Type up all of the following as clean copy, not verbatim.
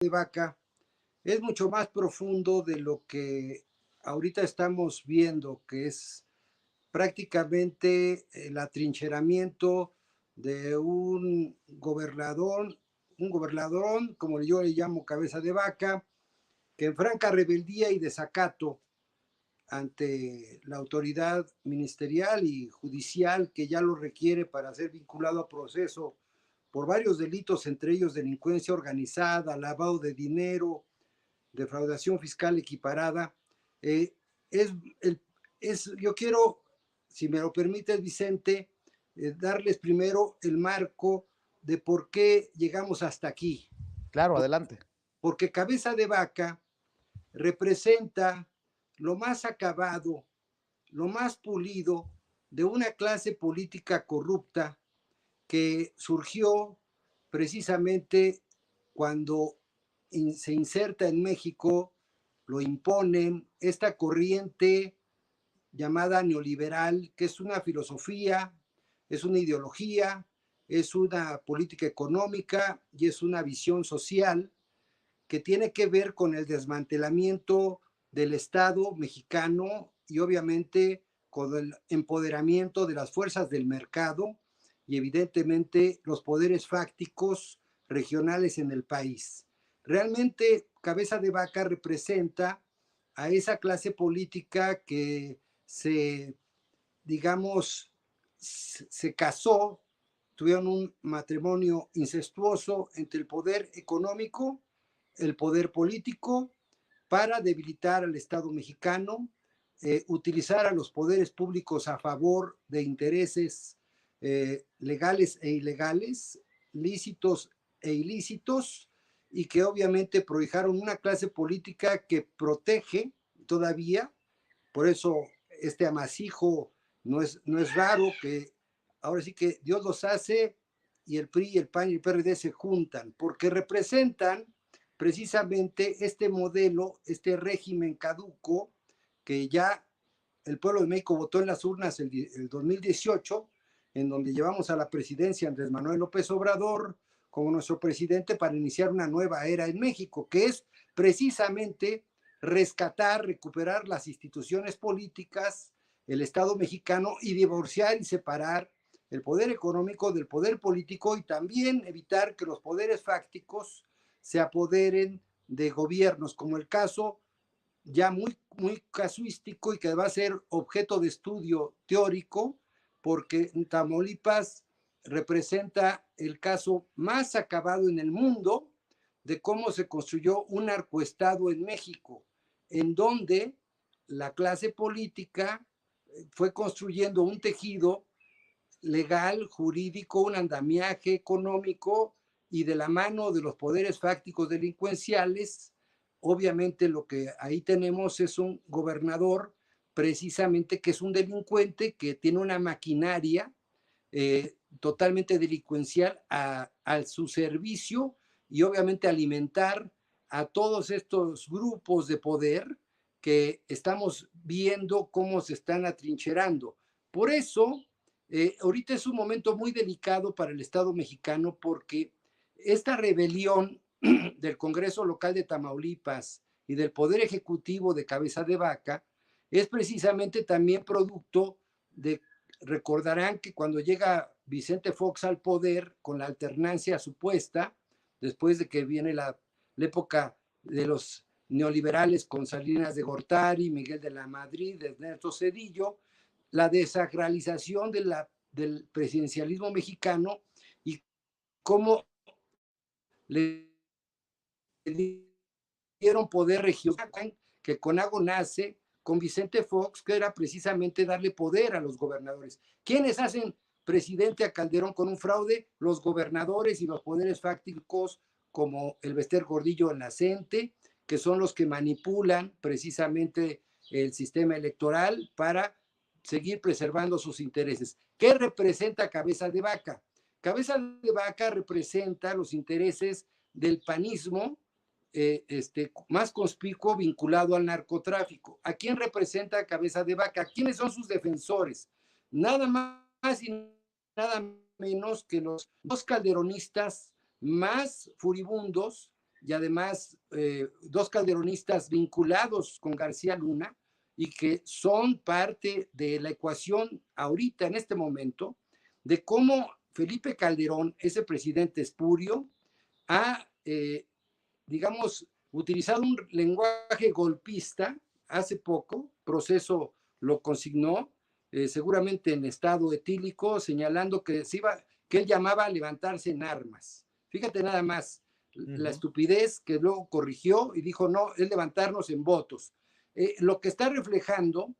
de Vaca es mucho más profundo de lo que ahorita estamos viendo, que es prácticamente el atrincheramiento de un gobernador, como yo le llamo cabeza de vaca, que en franca rebeldía y desacato ante la autoridad ministerial y judicial que ya lo requiere para ser vinculado a proceso por varios delitos, entre ellos delincuencia organizada, lavado de dinero, defraudación fiscal equiparada. Eh, es, el, yo quiero, si me lo permites, Vicente, darles primero el marco de por qué llegamos hasta aquí. Claro, adelante. Porque cabeza de vaca representa lo más acabado, lo más pulido de una clase política corrupta que surgió precisamente cuando se inserta en México, lo imponen, esta corriente llamada neoliberal, que es una filosofía, es una ideología, es una política económica y es una visión social que tiene que ver con el desmantelamiento del Estado mexicano y obviamente con el empoderamiento de las fuerzas del mercado y evidentemente los poderes fácticos regionales en el país. Realmente Cabeza de Vaca representa a esa clase política que digamos, se casó, tuvieron un matrimonio incestuoso entre el poder económico, el poder político, para debilitar al Estado mexicano, utilizar a los poderes públicos a favor de intereses legales e ilegales, lícitos e ilícitos, y que obviamente prohijaron una clase política que protege todavía, por eso este amasijo no es raro que ahora sí que Dios los hace y el PRI, el PAN y el PRD se juntan, porque representan precisamente este modelo, este régimen caduco que ya el pueblo de México votó en las urnas el 2018, en donde llevamos a la presidencia Andrés Manuel López Obrador como nuestro presidente para iniciar una nueva era en México, que es precisamente rescatar, recuperar las instituciones políticas, el Estado mexicano y divorciar y separar el poder económico del poder político y también evitar que los poderes fácticos se apoderen de gobiernos, como el caso ya muy casuístico y que va a ser objeto de estudio teórico, porque Tamaulipas representa el caso más acabado en el mundo de cómo se construyó un narcoestado en México, en donde la clase política fue construyendo un tejido legal, jurídico, un andamiaje económico y de la mano de los poderes fácticos delincuenciales, obviamente lo que ahí tenemos es un gobernador precisamente que es un delincuente que tiene una maquinaria totalmente delincuencial a su servicio y obviamente alimentar a todos estos grupos de poder que estamos viendo cómo se están atrincherando. Por eso, ahorita es un momento muy delicado para el Estado mexicano porque esta rebelión del Congreso local de Tamaulipas y del Poder Ejecutivo de Cabeza de Vaca es precisamente también producto de, recordarán que cuando llega Vicente Fox al poder con la alternancia supuesta, después de que viene la época de los neoliberales con Salinas de Gortari, Miguel de la Madrid, Ernesto Zedillo, la desacralización del presidencialismo mexicano y cómo le dieron poder regional, que Conago nace con Vicente Fox, que era precisamente darle poder a los gobernadores. ¿Quiénes hacen presidente a Calderón con un fraude? Los gobernadores y los poderes fácticos como el Bester Gordillo Nacente, que son los que manipulan precisamente el sistema electoral para seguir preservando sus intereses. ¿Qué representa Cabeza de Vaca? Cabeza de Vaca representa los intereses del panismo, más conspicuo vinculado al narcotráfico. ¿A quién representa Cabeza de Vaca? ¿Quiénes son sus defensores? Nada más y nada menos que los dos calderonistas más furibundos y además dos calderonistas vinculados con García Luna y que son parte de la ecuación ahorita, en este momento, de cómo Felipe Calderón, ese presidente espurio, ha, digamos, utilizado un lenguaje golpista hace poco, Proceso lo consignó, seguramente en estado etílico, señalando que, que él llamaba a levantarse en armas. Fíjate nada más, la estupidez que luego corrigió y dijo, no, es levantarnos en votos. Lo que está reflejando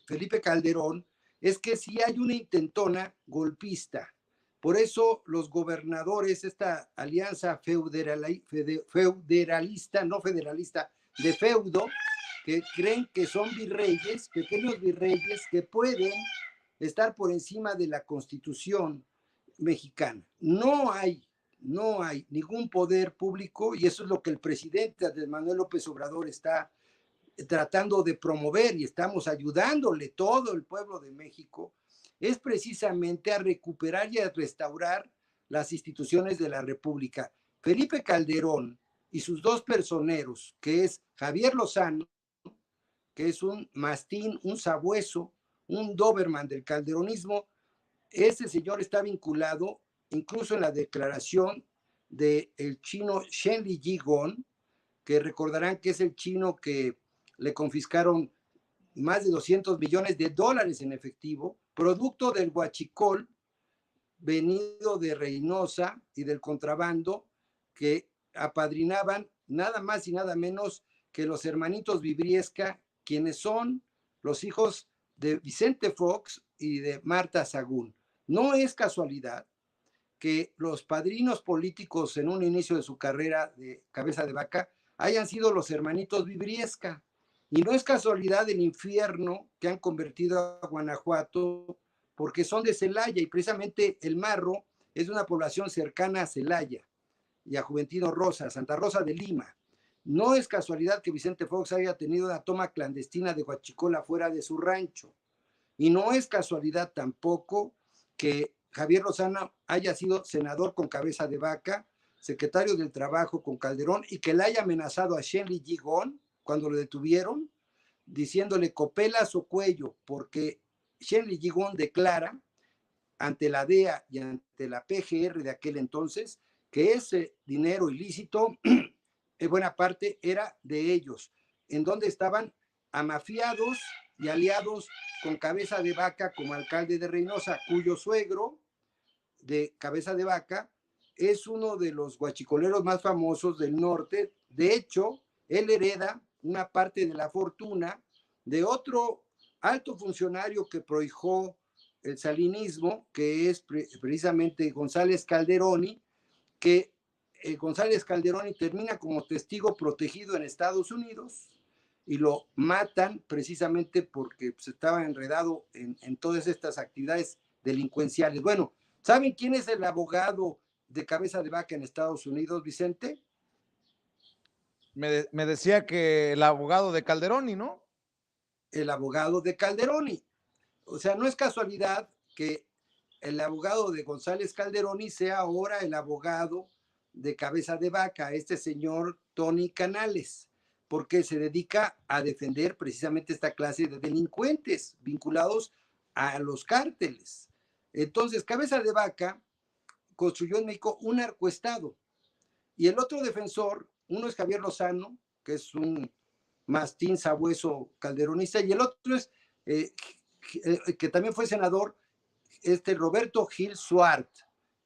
Felipe Calderón es que si hay una intentona golpista. Por eso los gobernadores, esta alianza federalista, no federalista, de feudo, que creen que son virreyes, pequeños virreyes que pueden estar por encima de la Constitución mexicana. No hay ningún poder público y eso es lo que el presidente Andrés Manuel López Obrador está tratando de promover y estamos ayudándole todo el pueblo de México, es precisamente a recuperar y a restaurar las instituciones de la República. Felipe Calderón y sus dos personeros, que es Javier Lozano, que es un mastín, un sabueso, un Doberman del calderonismo, ese señor está vinculado incluso en la declaración del chino Shen Ligong, que recordarán que es el chino que le confiscaron más de 200 millones de dólares en efectivo, producto del huachicol venido de Reynosa y del contrabando que apadrinaban nada más y nada menos que los hermanitos Vibriesca, quienes son los hijos de Vicente Fox y de Marta Sagún. No es casualidad que los padrinos políticos en un inicio de su carrera de cabeza de vaca hayan sido los hermanitos Vibriesca. Y no es casualidad el infierno que han convertido a Guanajuato, porque son de Celaya y precisamente el Marro es una población cercana a Celaya y a Juventino Rosa, Santa Rosa de Lima. No es casualidad que Vicente Fox haya tenido una toma clandestina de huachicola fuera de su rancho. Y no es casualidad tampoco que Javier Lozano haya sido senador con cabeza de vaca, secretario del Trabajo con Calderón y que le haya amenazado a Shen Ligong cuando lo detuvieron, diciéndole copelas o cuello, porque Shen Ligong declara ante la DEA y ante la PGR de aquel entonces que ese dinero ilícito, en buena parte, era de ellos, en donde estaban amafiados y aliados con cabeza de vaca como alcalde de Reynosa, cuyo suegro de cabeza de vaca es uno de los guachicoleros más famosos del norte. De hecho, él hereda una parte de la fortuna de otro alto funcionario que prohijó el salinismo, que es precisamente González Calderoni, que González Calderoni termina como testigo protegido en Estados Unidos y lo matan precisamente porque pues, estaba enredado en todas estas actividades delincuenciales. Bueno, ¿saben quién es el abogado de cabeza de vaca en Estados Unidos, Vicente? Me decía que el abogado de Calderoni, ¿no? El abogado de Calderoni. O sea, no es casualidad que el abogado de González Calderoni sea ahora el abogado de cabeza de vaca, este señor Tony Canales, porque se dedica a defender precisamente esta clase de delincuentes vinculados a los cárteles. Entonces, cabeza de vaca construyó en México un narcoestado. Y el otro defensor, uno es Javier Lozano, que es un mastín sabueso calderonista, y el otro es, que también fue senador, Roberto Gil Suart.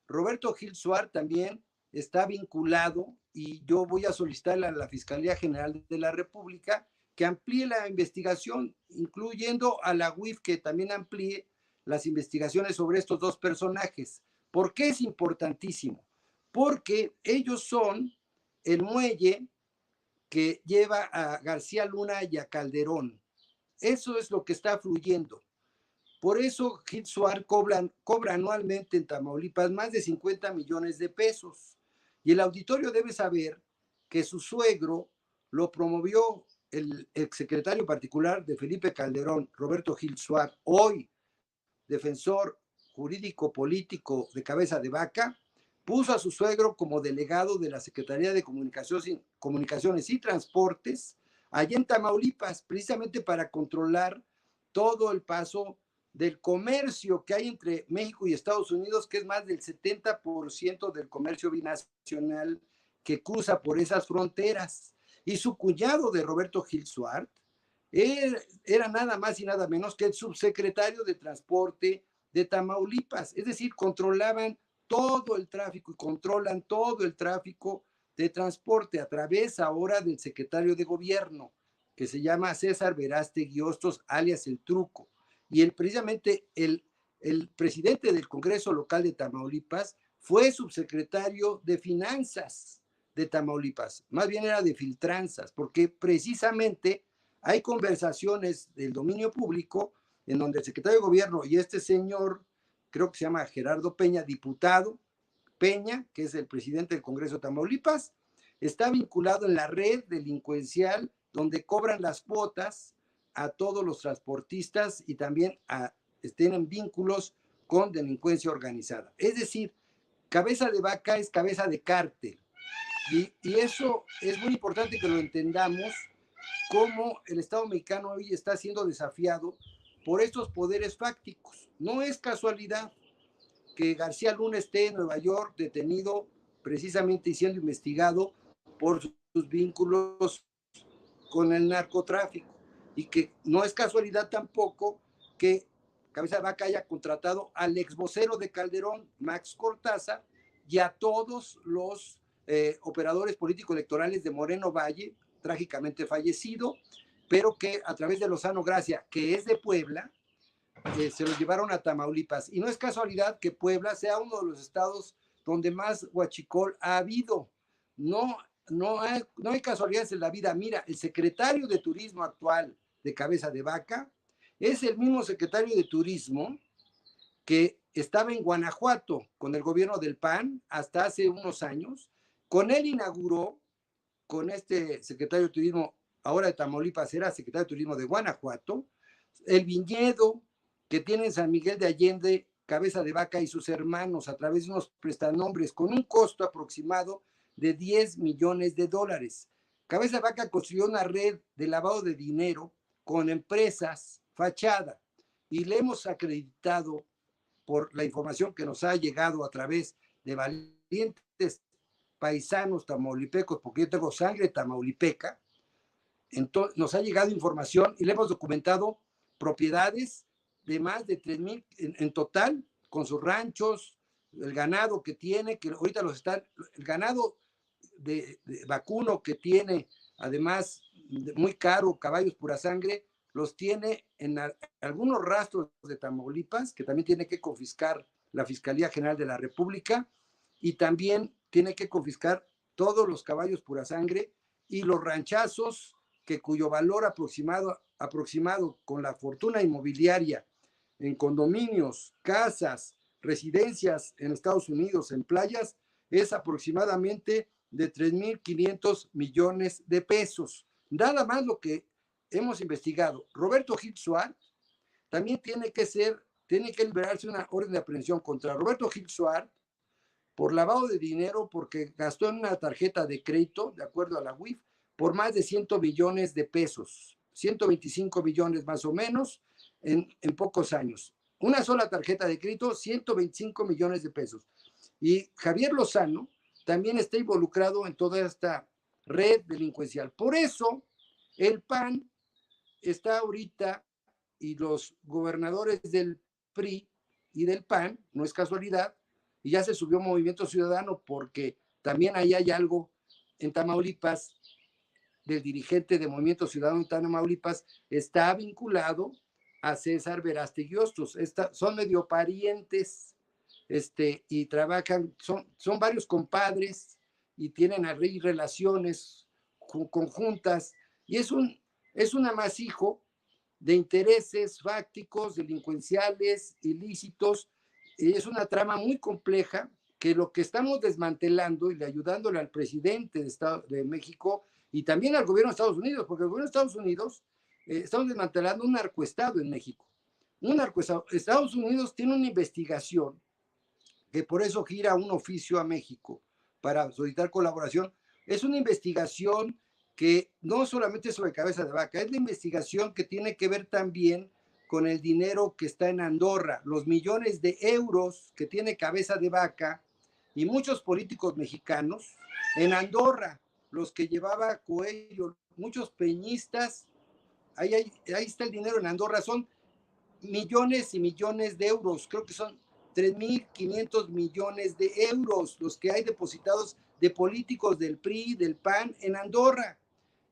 Roberto Gil Suart también está vinculado y yo voy a solicitarle a la Fiscalía General de la República que amplíe la investigación, incluyendo a la UIF que también amplíe las investigaciones sobre estos dos personajes. ¿Por qué es importantísimo? Porque ellos son el muelle que lleva a García Luna y a Calderón. Eso es lo que está fluyendo. Por eso Gil Suar cobra anualmente en Tamaulipas más de 50 millones de pesos. Y el auditorio debe saber que su suegro lo promovió el exsecretario particular de Felipe Calderón, Roberto Gil Suar, hoy defensor jurídico político de cabeza de vaca, puso a su suegro como delegado de la Secretaría de Comunicaciones y Transportes allá en Tamaulipas, precisamente para controlar todo el paso del comercio que hay entre México y Estados Unidos, que es más del 70% del comercio binacional que cruza por esas fronteras. Y su cuñado de Roberto Gil Suart era nada más y nada menos que el subsecretario de Transporte de Tamaulipas. Es decir, controlaban todo el tráfico y controlan todo el tráfico de transporte a través ahora del secretario de gobierno, que se llama César Verástegui Hostos, alias El Truco. Y precisamente el presidente del Congreso Local de Tamaulipas fue subsecretario de Finanzas de Tamaulipas, más bien era de filtranzas, porque precisamente hay conversaciones del dominio público en donde el secretario de gobierno y este señor, creo que se llama Gerardo Peña, diputado Peña, que es el presidente del Congreso de Tamaulipas, está vinculado en la red delincuencial donde cobran las cuotas a todos los transportistas y también tienen vínculos con delincuencia organizada. Es decir, cabeza de vaca es cabeza de cártel. Y eso es muy importante que lo entendamos, cómo el Estado mexicano hoy está siendo desafiado por estos poderes fácticos. No es casualidad que García Luna esté en Nueva York detenido precisamente y siendo investigado por sus vínculos con el narcotráfico. Y que no es casualidad tampoco que Cabeza de Vaca haya contratado al ex vocero de Calderón, Max Cortázar, y a todos los operadores políticos electorales de Moreno Valle, trágicamente fallecido, pero que a través de Lozano Gracia, que es de Puebla, se los llevaron a Tamaulipas. Y no es casualidad que Puebla sea uno de los estados donde más huachicol ha habido. No hay casualidades en la vida. Mira, el secretario de Turismo actual de Cabeza de Vaca es el mismo secretario de Turismo que estaba en Guanajuato con el gobierno del PAN hasta hace unos años. Con él inauguró, con este secretario de Turismo, ahora de Tamaulipas, era secretario de Turismo de Guanajuato, el viñedo que tiene en San Miguel de Allende, Cabeza de Vaca y sus hermanos a través de unos prestanombres con un costo aproximado de 10 millones de dólares. Cabeza de Vaca construyó una red de lavado de dinero con empresas fachada y le hemos acreditado por la información que nos ha llegado a través de valientes paisanos tamaulipecos, porque yo tengo sangre tamaulipeca. Entonces, nos ha llegado información y le hemos documentado propiedades de más de 3,000 en total, con sus ranchos, el ganado que tiene, que ahorita el ganado de vacuno que tiene, además, muy caro, caballos pura sangre, los tiene en algunos rastros de Tamaulipas, que también tiene que confiscar la Fiscalía General de la República, y también tiene que confiscar todos los caballos pura sangre y los ranchazos cuyo valor aproximado con la fortuna inmobiliaria en condominios, casas, residencias en Estados Unidos, en playas, es aproximadamente de 3,500 millones de pesos. Nada más lo que hemos investigado. Roberto Gil Suart también tiene que liberarse una orden de aprehensión contra Roberto Gil Suart por lavado de dinero, porque gastó en una tarjeta de crédito, de acuerdo a la UIF, por más de 100 millones de pesos, 125 millones más o menos en pocos años. Una sola tarjeta de crédito, 125 millones de pesos. Y Javier Lozano también está involucrado en toda esta red delincuencial. Por eso el PAN está ahorita, y los gobernadores del PRI y del PAN, no es casualidad, y ya se subió Movimiento Ciudadano porque también ahí hay algo en Tamaulipas del dirigente de Movimiento Ciudadano en Tamaulipas, está vinculado a César Verástegui Hostos. Son medio parientes, y trabajan, son varios compadres y tienen ahí relaciones conjuntas, y es un amasijo de intereses fácticos, delincuenciales, ilícitos. Es una trama muy compleja que lo que estamos desmantelando y ayudándole al presidente de México y también al gobierno de Estados Unidos, porque el gobierno de Estados Unidos estamos desmantelando un narcoestado en México. Un narcoestado. Estados Unidos tiene una investigación que por eso gira un oficio a México para solicitar colaboración. Es una investigación que no solamente es sobre cabeza de vaca, es la investigación que tiene que ver también con el dinero que está en Andorra, los millones de euros que tiene cabeza de vaca y muchos políticos mexicanos en Andorra, los que llevaba Coelho, muchos peñistas, ahí está el dinero en Andorra, son millones y millones de euros, creo que son 3.500 millones de euros los que hay depositados de políticos del PRI, del PAN en Andorra.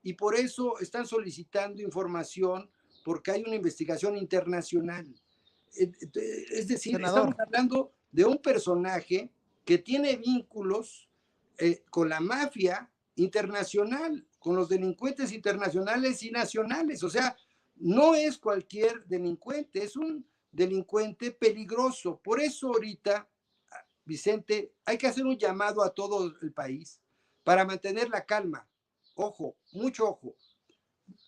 Y por eso están solicitando información porque hay una investigación internacional. Es decir, Senador, estamos hablando de un personaje que tiene vínculos con la mafia internacional, con los delincuentes internacionales y nacionales. O sea, no es cualquier delincuente, es un delincuente peligroso. Por eso ahorita, Vicente, hay que hacer un llamado a todo el país para mantener la calma. Ojo, mucho ojo.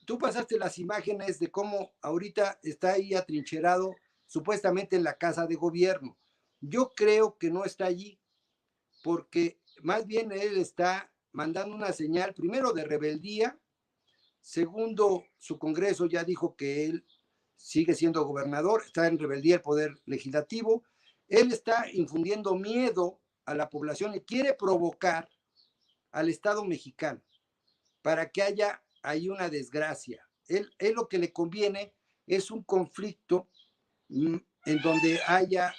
Tú pasaste las imágenes de cómo ahorita está ahí atrincherado supuestamente en la casa de gobierno. Yo creo que no está allí porque más bien él está mandando una señal, primero de rebeldía, segundo, su Congreso ya dijo que él sigue siendo gobernador, está en rebeldía el poder legislativo, él está infundiendo miedo a la población y quiere provocar al Estado mexicano para que haya ahí una desgracia. Él lo que le conviene es un conflicto en donde haya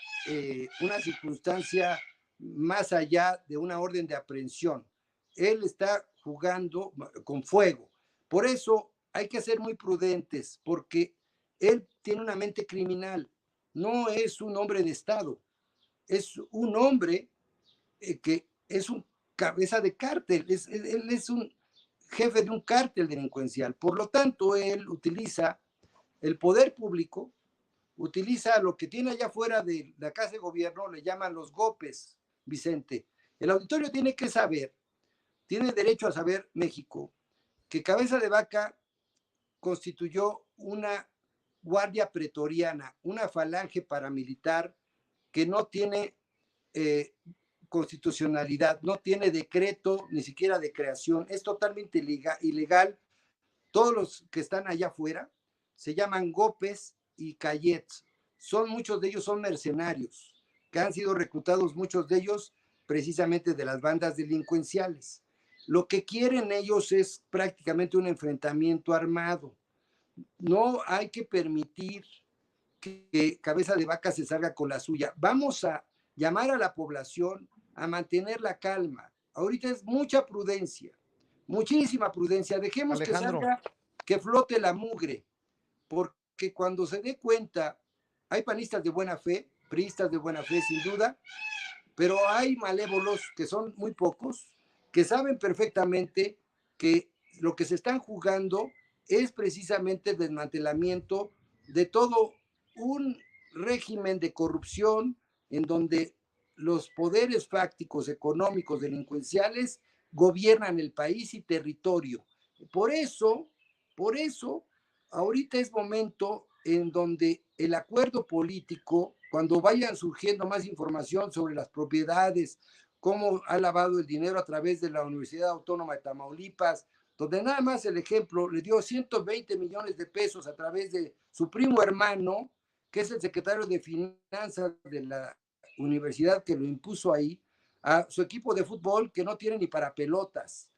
una circunstancia más allá de una orden de aprehensión. Él está jugando con fuego. Por eso hay que ser muy prudentes, porque él tiene una mente criminal. No es un hombre de Estado, es un hombre que es un cabeza de cártel, él es un jefe de un cártel delincuencial. Por lo tanto, él utiliza el poder público, utiliza lo que tiene allá afuera de la Casa de Gobierno, le llaman los GOPES, Vicente. El auditorio tiene que saber, tiene derecho a saber México, que Cabeza de Vaca constituyó una guardia pretoriana, una falange paramilitar que no tiene eh, constitucionalidad, no tiene decreto ni siquiera de creación, es totalmente ilegal. Todos los que están allá afuera se llaman Gopes y Cayets. Muchos de ellos son mercenarios, que han sido reclutados, muchos de ellos precisamente de las bandas delincuenciales. Lo que quieren ellos es prácticamente un enfrentamiento armado. No hay que permitir que Cabeza de Vaca se salga con la suya. Vamos a llamar a la población a mantener la calma. Ahorita es mucha prudencia, muchísima prudencia. Dejemos que Alejandro, salga, que flote la mugre, porque cuando se dé cuenta, hay panistas de buena fe, priistas de buena fe, sin duda, pero hay malévolos, que son muy pocos, que saben perfectamente que lo que se están jugando es precisamente el desmantelamiento de todo un régimen de corrupción en donde los poderes fácticos, económicos, delincuenciales gobiernan el país y territorio. Por eso, ahorita es momento en donde el acuerdo político, cuando vayan surgiendo más información sobre las propiedades, cómo ha lavado el dinero a través de la Universidad Autónoma de Tamaulipas, donde nada más el ejemplo le dio 120 millones de pesos a través de su primo hermano, que es el secretario de Finanzas de la universidad que lo impuso ahí, a su equipo de fútbol que no tiene ni para pelotas.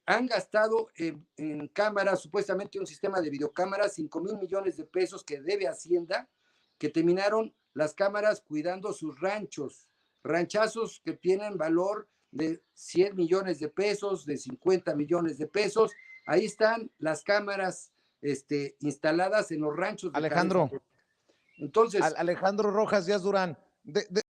Han gastado en cámaras, supuestamente un sistema de videocámaras, 5,000 millones de pesos que debe Hacienda, que terminaron las cámaras cuidando sus ranchos, ranchazos que tienen valor de 100 millones de pesos, de 50 millones de pesos. Ahí están las cámaras instaladas en los ranchos de Cabeza. Alejandro, Entonces, Alejandro Rojas Díaz Durán.